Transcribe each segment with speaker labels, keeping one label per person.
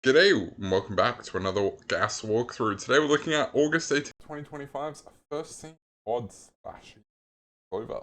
Speaker 1: G'day, and welcome back to another gas walkthrough. Today we're looking at August 18th, 2025's first scene odds slash Clover.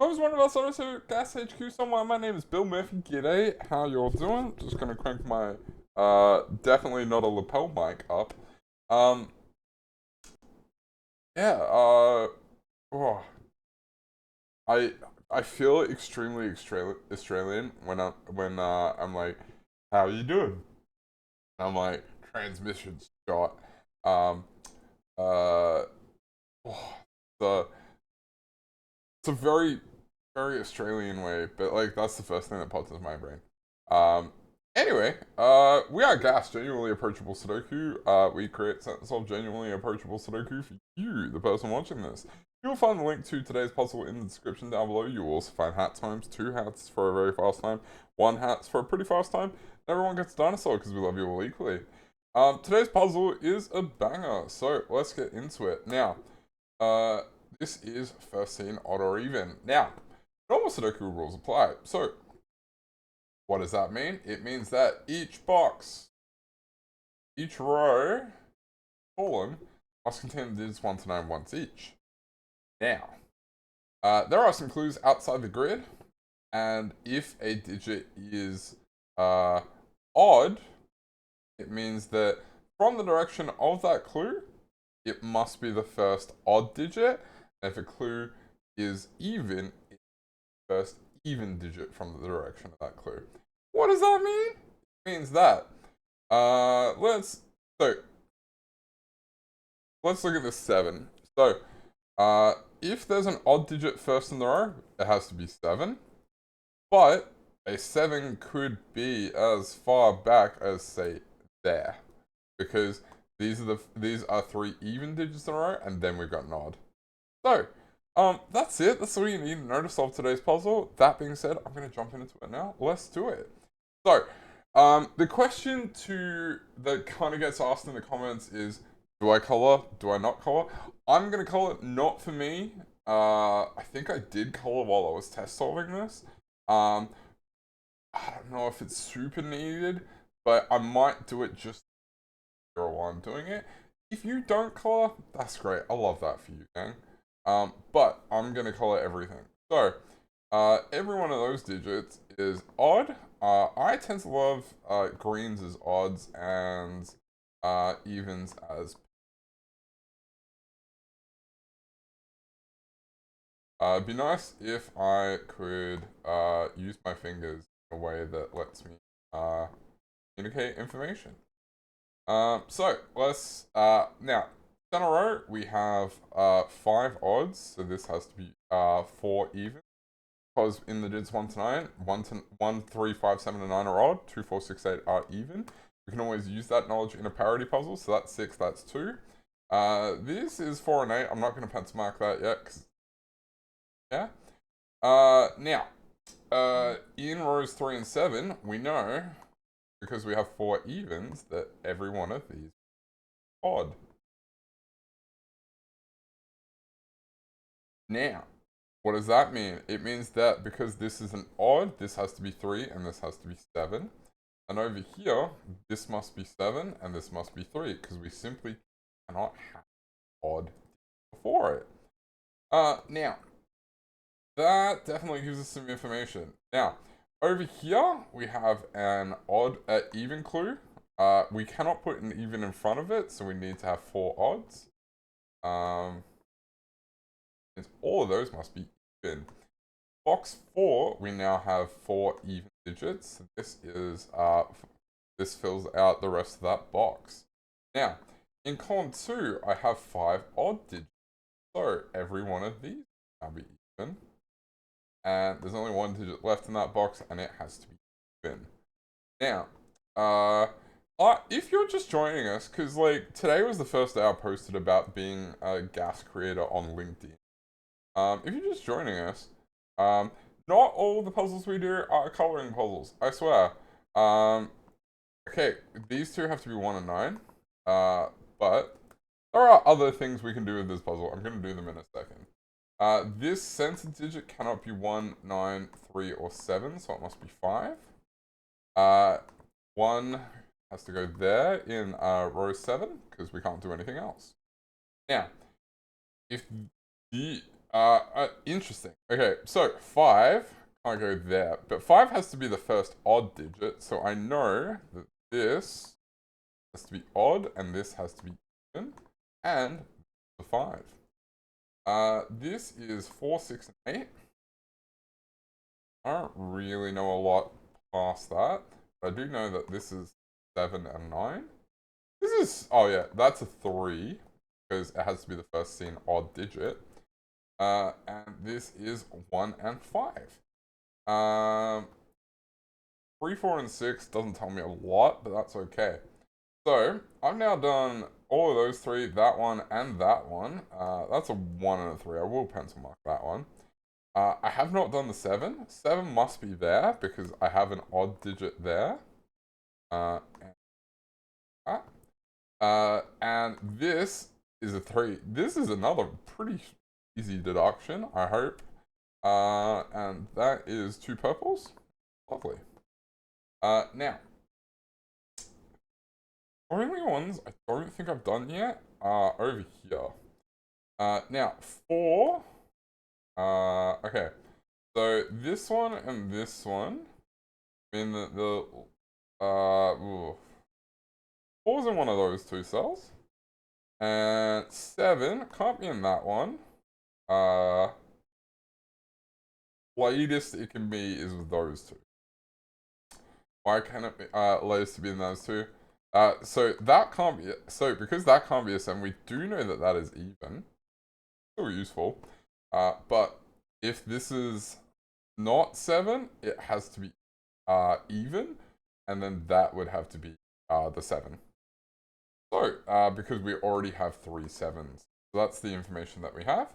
Speaker 1: I was one of us on Gas HQ somewhere. My name is Bill Murphy. G'day, how y'all doing? Just gonna crank my definitely not a lapel mic up. Yeah, oh, I feel extremely Australian when I'm like, how you doing? I'm like, transmission shot. Um, uh, oh, the it's a very Australian way, but like that's the first thing that pops into my brain. Um, anyway, we are Gas, genuinely approachable Sudoku. We create sets of genuinely approachable Sudoku for you, the person watching this. You'll find the link to today's puzzle in the description down below. You will also find hat times, 2 hats for a very fast time, 1 hats for a pretty fast time. Everyone gets Dinosaur because we love you all equally. Today's puzzle is a banger, so let's get into it. Now, this is first scene odd or even. Now, normal Sudoku rules apply. So, what does that mean? It means that each box, each row, column, must contain the digits 1 to 9 once each. Now, there are some clues outside the grid, and if a digit is odd, it means that from the direction of that clue, it must be the first odd digit. And if a clue is even, it's the first even digit from the direction of that clue. What does that mean? It means that let's look at this 7. So if there's an odd digit first in the row, it has to be 7. But a 7 could be as far back as, say, there, because these are 3 even digits in a row, and then we've got an odd. So, that's it. That's all you need to know to solve today's puzzle. That being said, I'm gonna jump into it now. Let's do it. So, the question that kind of gets asked in the comments is, do I color? Do I not color? I'm gonna color not for me. I think I did color while I was test solving this. I don't know if it's super needed, but I might do it just while I'm doing it. If you don't color, that's great. I love that for you, gang. But I'm gonna color everything. So, every one of those digits is odd. I tend to love greens as odds and evens as. It'd be nice if I could use my fingers in a way that lets me communicate information. So let's now center row we have 5 odds, so this has to be 4 even. Because in the digits 1 to 9, 1, 3, 5, 7, and 9 are odd, 2, 4, 6, 8 are even. We can always use that knowledge in a parity puzzle, so that's 6, that's 2. This is 4 and 8. I'm not going to pencil mark that yet, because yeah. Now, in rows 3 and 7, we know, because we have 4 evens, that every one of these is odd. Now, what does that mean? It means that because this is an odd, this has to be 3 and this has to be 7. And over here, this must be 7 and this must be 3, because we simply cannot have odd before it. Now, that definitely gives us some information. Now, over here, we have an odd even clue. We cannot put an even in front of it, so we need to have 4 odds. All of those must be even. Box 4, we now have 4 even digits. This is this fills out the rest of that box. Now, in column 2, I have 5 odd digits. So every one of these will be even. And there's only 1 digit left in that box, and it has to be even. Now, if you're just joining us, because like today was the first day I posted about being a gas creator on LinkedIn. If you're just joining us, not all the puzzles we do are coloring puzzles, I swear. Okay, these two have to be 1 and 9. But there are other things we can do with this puzzle. I'm going to do them in a second. This center digit cannot be 1, 9, 3, or 7, so it must be 5. 1, has to go there in row 7 because we can't do anything else. Now, if the interesting. Okay, so 5 can't go there, but 5 has to be the first odd digit, so I know that this has to be odd and this has to be even, and the 5. This is 4, 6, and 8. I don't really know a lot past that, but I do know that this is 7 and 9. This is, oh yeah, that's a 3, because it has to be the first seen odd digit. And this is 1 and 5. 3, 4, and 6 doesn't tell me a lot, but that's okay. So, I've now done all of those 3, that one, and that one. That's a 1 and a 3. I will pencil mark that one. I have not done the 7. 7 must be there, because I have an odd digit there. And this is a 3. This is another pretty easy deduction, I hope. And that is 2 purples. Lovely. Now, only ones I don't think I've done yet are over here. Now, 4. Okay. So, this one and this one. I mean, the 4's in one of those 2 cells. And 7 can't be in that one. Latest it can be is with those 2. Why can't it be latest to be in those 2? So that can't be so because that can't be a 7, we do know that that is even. Still useful. But if this is not 7, it has to be even, and then that would have to be the 7. So, because we already have 3 7s. So that's the information that we have.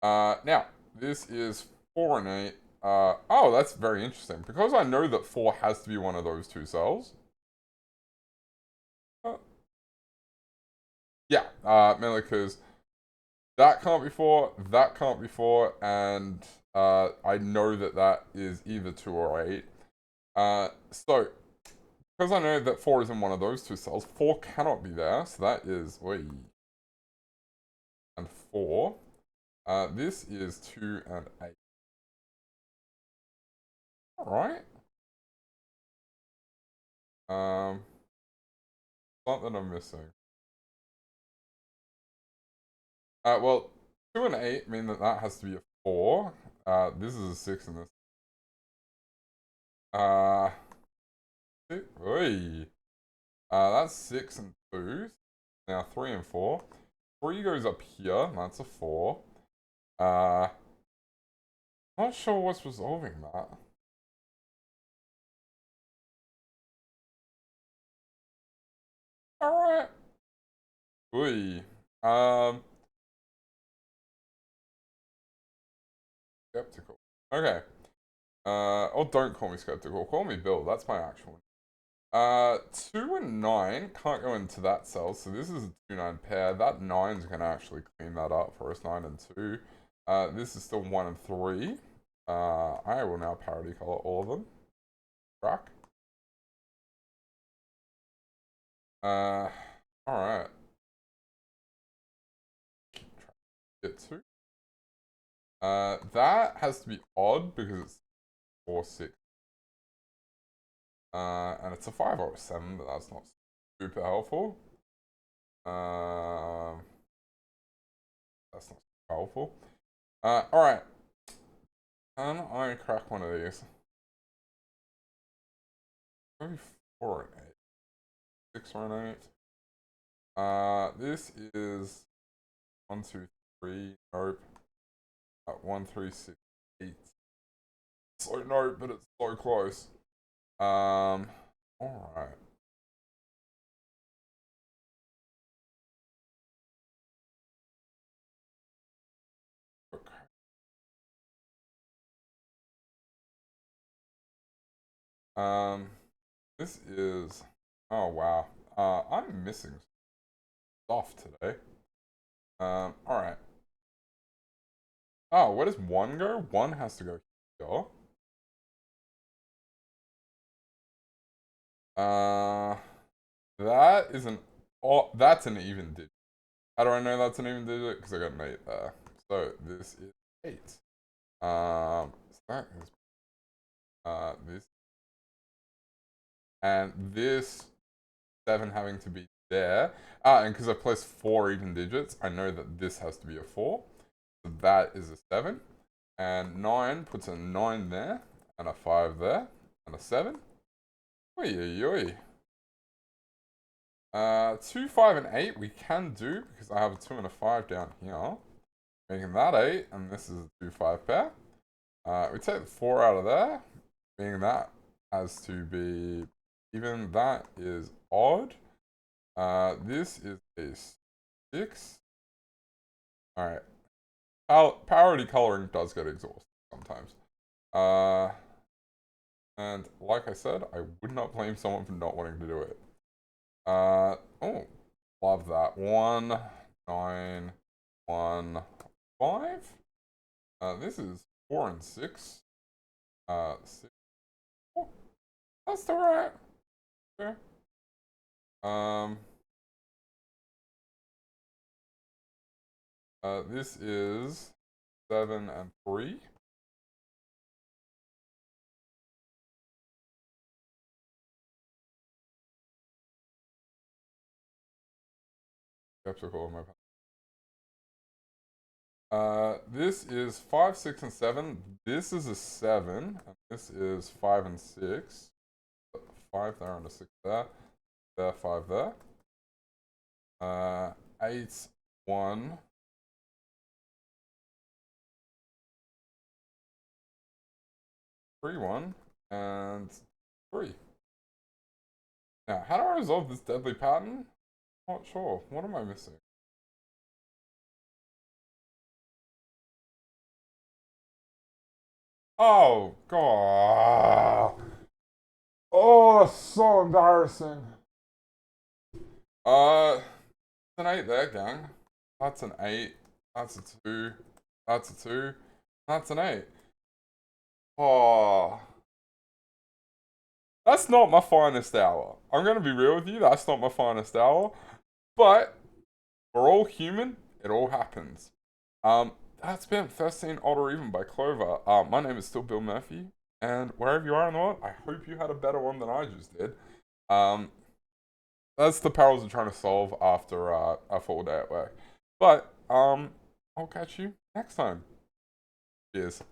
Speaker 1: Now, this is 4 and 8. Oh, that's very interesting. Because I know that 4 has to be one of those 2 cells. Yeah, mainly because that can't be 4, that can't be 4, and I know that that is either 2 or 8. So, because I know that 4 is in one of those 2 cells, 4 cannot be there, so that is, and 4. This is 2 and 8. Alright. Something I'm missing. Well, 2 and 8 mean that that has to be a 4. This is a 6 and this. Oi. That's 6 and 2. Now 3 and 4. 3 goes up here, that's a 4. Not sure what's resolving that. Alright. Oi. Skeptical. Okay. Oh, don't call me skeptical. Call me Bill. That's my actual name. 2 and 9 can't go into that cell, so this is a 2-9 pair. That 9's gonna actually clean that up for us, 9 and 2. This is still 1 and 3. I will now parity color all of them. Track. Alright. Get 2. That has to be odd because it's 4, 6. And it's a 5 or a 7, but that's not super helpful. That's not super helpful. Alright. Can I crack one of these? Maybe 4 and 8. 6 or an 8. This is 1, 2, 3. Nope. 1, 3, 6, 8. So nope, but it's so close. Alright. This is, oh wow. I'm missing stuff today. Alright. Oh, where does 1 go? 1 has to go here. that is an, oh, that's an even digit. How do I know that's an even digit? Because I got an 8 there. So this is 8. So that is this, and this 7 having to be there. And because I placed 4 even digits, I know that this has to be a 4. So that is a 7. And 9 puts a 9 there, and a 5 there, and a 7. Oi, oi, oi. 2, 5, and 8 we can do, because I have a 2 and a 5 down here. Making that 8, and this is a 2, 5 pair. We take 4 out of there, meaning that has to be even. That is odd. This is a 6. Alright. Parody coloring does get exhausted sometimes. And like I said, I would not blame someone for not wanting to do it. Oh, love that. 1, 9, 1, 5. This is 4 and 6. 6. Oh, that's still right. Okay. This is 7 and 3. Skeptical of my this is 5, 6, and 7. This is a 7, and this is 5 and 6. 5 there and a 6 there. There, 5 there. 8, 1. 3, 1, and 3. Now, how do I resolve this deadly pattern? Not sure. What am I missing? Oh, God. Oh, that's so embarrassing. It's an 8 there, gang. That's an 8. That's a 2. That's a 2. That's an 8. Oh. That's not my finest hour. I'm going to be real with you. That's not my finest hour. But we're all human. It all happens. That's been 13 Odd or Even by Clover. My name is still Bill Murphy. And wherever you are in the world, I hope you had a better one than I just did. That's the perils of trying to solve after a full day at work. But I'll catch you next time. Cheers.